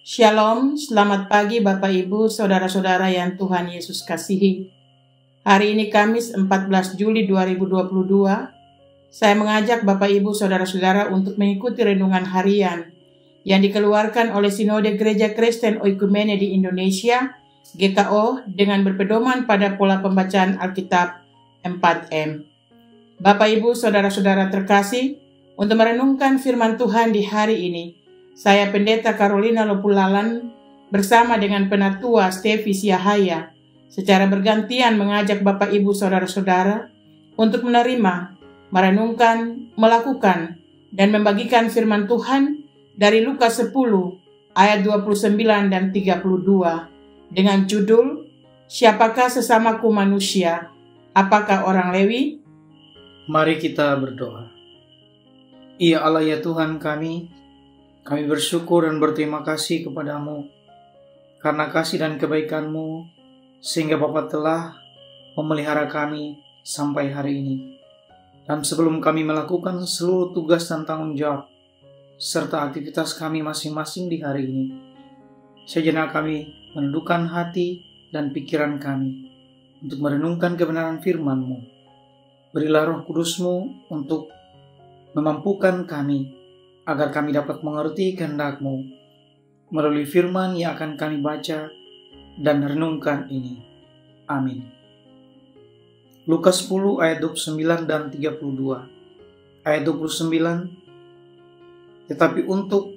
Shalom, selamat pagi Bapak Ibu, Saudara-saudara yang Tuhan Yesus kasihi. Hari ini Kamis 14 Juli 2022, saya mengajak Bapak Ibu, Saudara-saudara untuk mengikuti renungan harian yang dikeluarkan oleh Sinode Gereja Kristen Oikumene di Indonesia, GKO, dengan berpedoman pada pola pembacaan Alkitab 4M. Bapak Ibu, Saudara-saudara terkasih, untuk merenungkan firman Tuhan di hari ini, saya Pendeta Carolina Lopulalan bersama dengan Penatua Stevi Siahaya secara bergantian mengajak Bapak Ibu Saudara-saudara untuk menerima, merenungkan, melakukan, dan membagikan firman Tuhan dari Lukas 10 ayat 29 dan 32 dengan judul Siapakah sesamaku manusia? Apakah orang Lewi? Mari kita berdoa. Ya Allah ya Tuhan kami bersyukur dan berterima kasih kepadamu karena kasih dan kebaikan-Mu sehingga Bapa telah memelihara kami sampai hari ini. Dan sebelum kami melakukan seluruh tugas dan tanggung jawab serta aktivitas kami masing-masing di hari ini, sejenak kami menundukkan hati dan pikiran kami untuk merenungkan kebenaran firman-Mu. Berilah Roh Kudus-Mu untuk memampukan kami agar kami dapat mengerti kehendak-Mu melalui firman yang akan kami baca dan renungkan ini. Amin. Lukas 10 ayat 29 dan 32. Ayat 29, tetapi untuk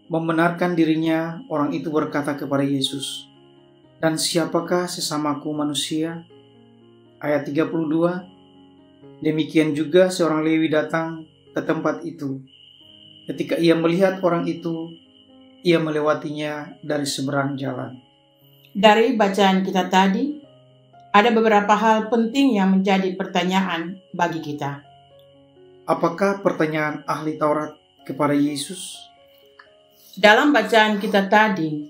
membenarkan dirinya, orang itu berkata kepada Yesus, "Dan siapakah sesamaku manusia?" Ayat 32, demikian juga seorang Lewi datang ke tempat itu. Ketika ia melihat orang itu, ia melewatinya dari seberang jalan. Dari bacaan kita tadi, ada beberapa hal penting yang menjadi pertanyaan bagi kita. Apakah pertanyaan ahli Taurat kepada Yesus? Dalam bacaan kita tadi,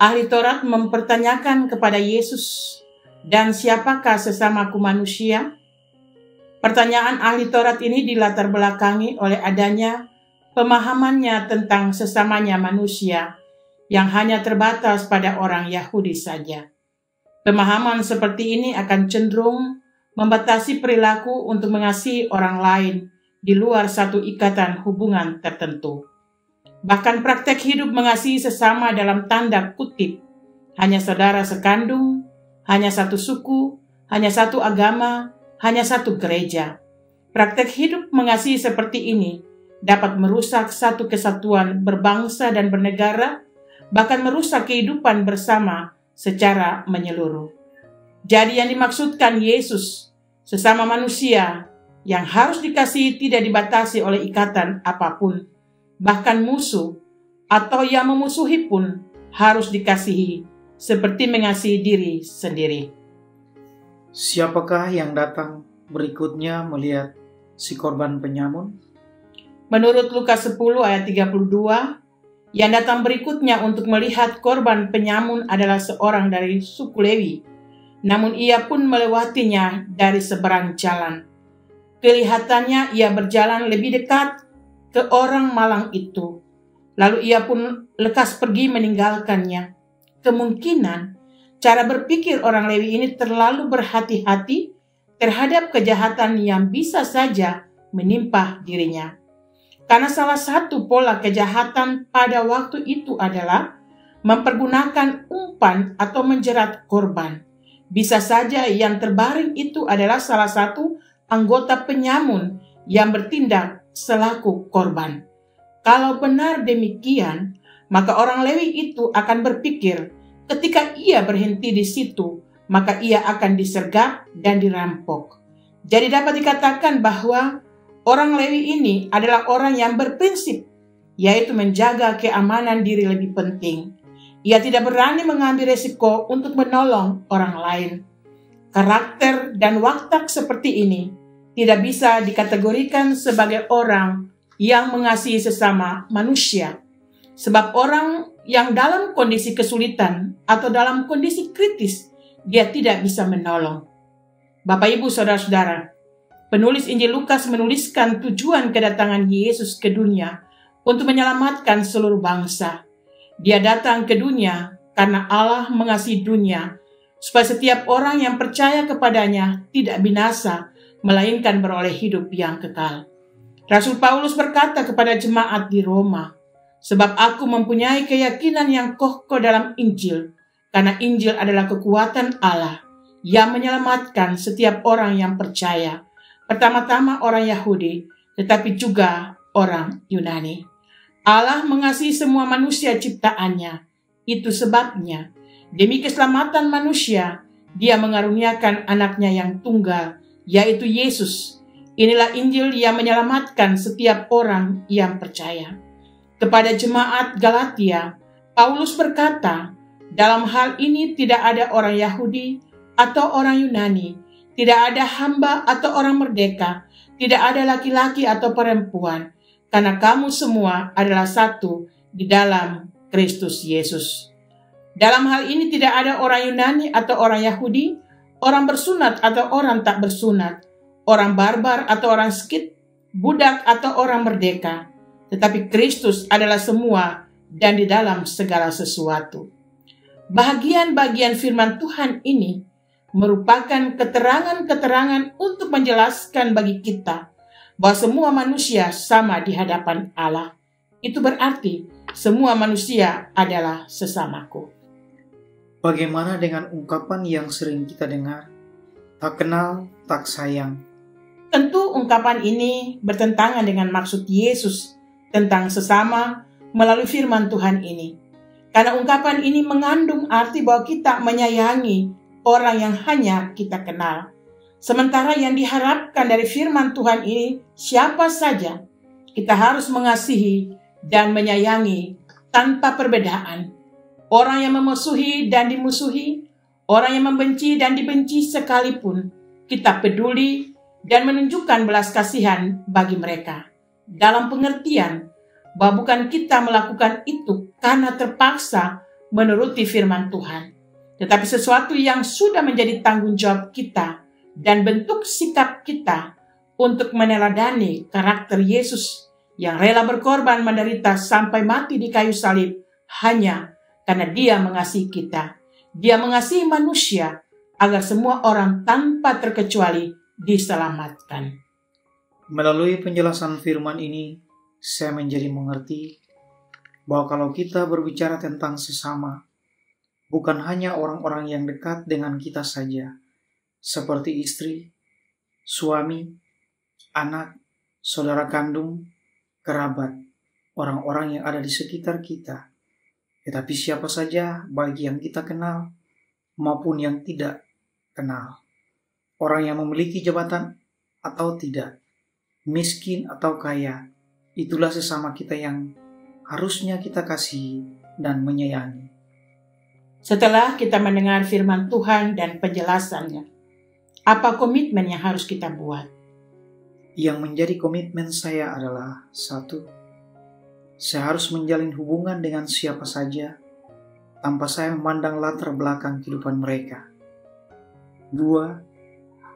ahli Taurat mempertanyakan kepada Yesus, "Dan siapakah sesamaku manusia?" Pertanyaan ahli Taurat ini dilatar belakangi oleh adanya pemahamannya tentang sesamanya manusia yang hanya terbatas pada orang Yahudi saja. Pemahaman seperti ini akan cenderung membatasi perilaku untuk mengasihi orang lain di luar satu ikatan hubungan tertentu. Bahkan praktek hidup mengasihi sesama dalam tanda kutip, hanya saudara sekandung, hanya satu suku, hanya satu agama, hanya satu gereja. Praktek hidup mengasihi seperti ini dapat merusak satu kesatuan berbangsa dan bernegara, bahkan merusak kehidupan bersama secara menyeluruh. Jadi yang dimaksudkan Yesus, sesama manusia yang harus dikasihi tidak dibatasi oleh ikatan apapun, bahkan musuh atau yang memusuhi pun harus dikasihi seperti mengasihi diri sendiri. Siapakah yang datang berikutnya melihat si korban penyamun? Menurut Lukas 10 ayat 32, yang datang berikutnya untuk melihat korban penyamun adalah seorang dari suku Lewi. Namun ia pun melewatinya dari seberang jalan. Kelihatannya ia berjalan lebih dekat ke orang malang itu. Lalu ia pun lekas pergi meninggalkannya. Kemungkinan cara berpikir orang Lewi ini terlalu berhati-hati terhadap kejahatan yang bisa saja menimpa dirinya. Karena salah satu pola kejahatan pada waktu itu adalah mempergunakan umpan atau menjerat korban. Bisa saja yang terbaring itu adalah salah satu anggota penyamun yang bertindak selaku korban. Kalau benar demikian, maka orang Lewi itu akan berpikir ketika ia berhenti di situ, maka ia akan disergap dan dirampok. Jadi dapat dikatakan bahwa orang Lewi ini adalah orang yang berprinsip, yaitu menjaga keamanan diri lebih penting. Ia tidak berani mengambil resiko untuk menolong orang lain. Karakter dan watak seperti ini tidak bisa dikategorikan sebagai orang yang mengasihi sesama manusia. Sebab orang yang dalam kondisi kesulitan atau dalam kondisi kritis, dia tidak bisa menolong. Bapak Ibu Saudara-saudara, penulis Injil Lukas menuliskan tujuan kedatangan Yesus ke dunia untuk menyelamatkan seluruh bangsa. Dia datang ke dunia karena Allah mengasihi dunia, supaya setiap orang yang percaya kepadanya tidak binasa, melainkan beroleh hidup yang kekal. Rasul Paulus berkata kepada jemaat di Roma, "Sebab aku mempunyai keyakinan yang kokoh dalam Injil, karena Injil adalah kekuatan Allah yang menyelamatkan setiap orang yang percaya, pertama-tama orang Yahudi, tetapi juga orang Yunani. Allah mengasihi semua manusia ciptaannya. Itu sebabnya, demi keselamatan manusia, Dia mengaruniakan anaknya yang tunggal, yaitu Yesus. Inilah Injil yang menyelamatkan setiap orang yang percaya." Kepada jemaat Galatia, Paulus berkata, "Dalam hal ini tidak ada orang Yahudi atau orang Yunani, tidak ada hamba atau orang merdeka, tidak ada laki-laki atau perempuan, karena kamu semua adalah satu di dalam Kristus Yesus." Dalam hal ini tidak ada orang Yunani atau orang Yahudi, orang bersunat atau orang tak bersunat, orang barbar atau orang skit, budak atau orang merdeka, tetapi Kristus adalah semua dan di dalam segala sesuatu. Bagian-bagian firman Tuhan ini merupakan keterangan-keterangan untuk menjelaskan bagi kita bahwa semua manusia sama di hadapan Allah. Itu berarti semua manusia adalah sesamaku. Bagaimana dengan ungkapan yang sering kita dengar, tak kenal, tak sayang? Tentu ungkapan ini bertentangan dengan maksud Yesus tentang sesama melalui firman Tuhan ini. Karena ungkapan ini mengandung arti bahwa kita menyayangi orang yang hanya kita kenal. Sementara yang diharapkan dari firman Tuhan ini, siapa saja kita harus mengasihi dan menyayangi tanpa perbedaan. Orang yang memusuhi dan dimusuhi, orang yang membenci dan dibenci sekalipun, kita peduli dan menunjukkan belas kasihan bagi mereka. Dalam pengertian bahwa bukan kita melakukan itu karena terpaksa menuruti firman Tuhan, tetapi sesuatu yang sudah menjadi tanggung jawab kita dan bentuk sikap kita untuk meneladani karakter Yesus yang rela berkorban menderita sampai mati di kayu salib hanya karena Dia mengasihi kita. Dia mengasihi manusia agar semua orang tanpa terkecuali diselamatkan. Melalui penjelasan firman ini, saya menjadi mengerti bahwa kalau kita berbicara tentang sesama, bukan hanya orang-orang yang dekat dengan kita saja, seperti istri, suami, anak, saudara kandung, kerabat, orang-orang yang ada di sekitar kita, tetapi siapa saja bagi yang kita kenal maupun yang tidak kenal. Orang yang memiliki jabatan atau tidak, miskin atau kaya, itulah sesama kita yang harusnya kita kasihi dan menyayangi. Setelah kita mendengar firman Tuhan dan penjelasannya, apa komitmen yang harus kita buat? Yang menjadi komitmen saya adalah 1. Saya harus menjalin hubungan dengan siapa saja tanpa saya memandang latar belakang kehidupan mereka. 2.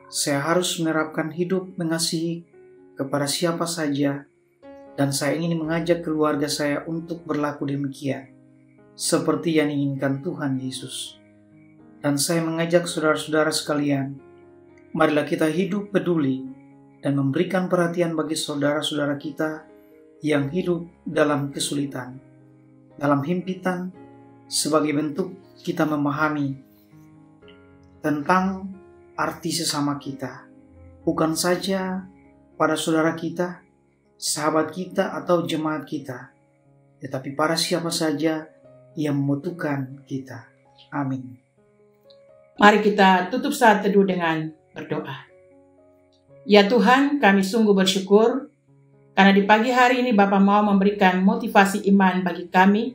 Saya harus menerapkan hidup mengasihi kepada siapa saja, dan saya ingin mengajak keluarga saya untuk berlaku demikian, seperti yang diinginkan Tuhan Yesus. Dan saya mengajak saudara-saudara sekalian, marilah kita hidup peduli dan memberikan perhatian bagi saudara-saudara kita yang hidup dalam kesulitan, dalam himpitan, sebagai bentuk kita memahami tentang arti sesama kita, bukan saja pada saudara kita, sahabat kita atau jemaat kita, tetapi para siapa saja yang membutuhkan kita. Amin. Mari kita tutup saat teduh dengan berdoa. Ya Tuhan, kami sungguh bersyukur karena di pagi hari ini Bapa mau memberikan motivasi iman bagi kami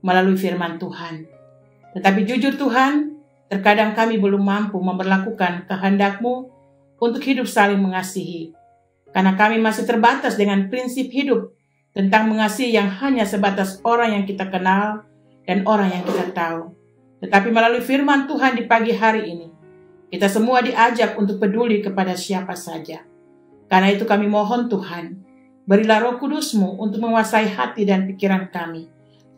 melalui firman Tuhan. Tetapi jujur Tuhan, terkadang kami belum mampu memperlakukan kehendak-Mu untuk hidup saling mengasihi. Karena kami masih terbatas dengan prinsip hidup tentang mengasihi yang hanya sebatas orang yang kita kenal dan orang yang kita tahu. Tetapi melalui firman Tuhan di pagi hari ini, kita semua diajak untuk peduli kepada siapa saja. Karena itu kami mohon Tuhan, berilah Roh Kudus-Mu untuk menguasai hati dan pikiran kami,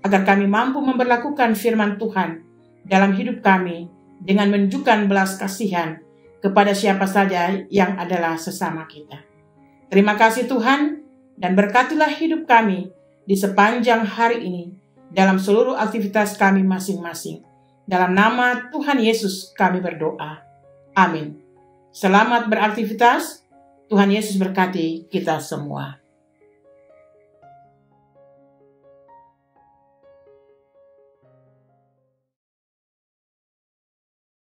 agar kami mampu memberlakukan firman Tuhan dalam hidup kami dengan menunjukkan belas kasihan kepada siapa saja yang adalah sesama kita. Terima kasih Tuhan, dan berkatilah hidup kami di sepanjang hari ini dalam seluruh aktivitas kami masing-masing. Dalam nama Tuhan Yesus kami berdoa. Amin. Selamat beraktivitas. Tuhan Yesus berkati kita semua.